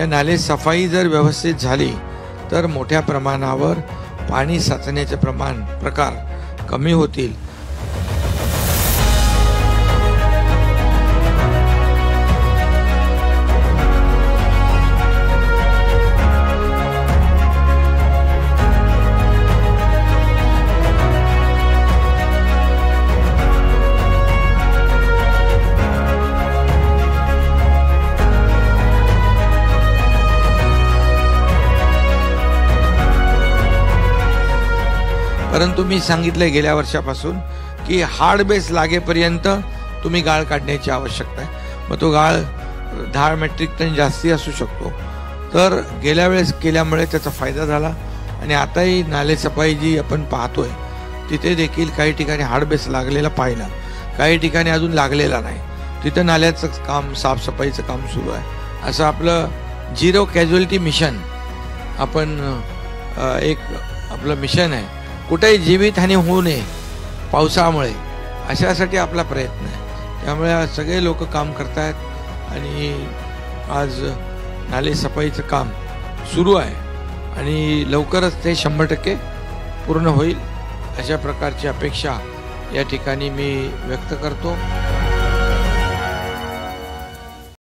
या नाले सफाई जर व्यवस्थित झाली तर मोठ्या प्रमाणावर पाणी साचण्याचे प्रकार कमी होतील. परंतु मी सांगितलंय गेल्या वर्षापासून की हार्ड बेस लागेपर्यंत तुम्ही गाळ काढण्याची आवश्यकता आहे. मग तो गाळ 10 मेट्रिक टन जास्ती असू शकतो. तर गेल्या वेळेस केल्यामुळे त्याचा फायदा झाला आणि आताही नाले सफाई जी आपण पाहतोय तिथे देखील काही ठिकाणी हार्ड बेस लागलेला पाहिला, काही ठिकाणी अजून लागलेला नाही. तिथं नाल्याचं काम, साफसफाईचं काम सुरू आहे. असं आपलं झिरो कॅज्युअलिटी मिशन आपण एक आपलं मिशन आहे. कुठेही जीवितहानी होऊ नये पावसामुळे, अशासाठी आपला प्रयत्न आहे. त्यामुळे आज सगळे लोक काम करत आहेत आणि आज नाले सफाईचं काम सुरू आहे आणि लवकरच ते 100% पूर्ण होईल अशा प्रकारची अपेक्षा या ठिकाणी मी व्यक्त करतो.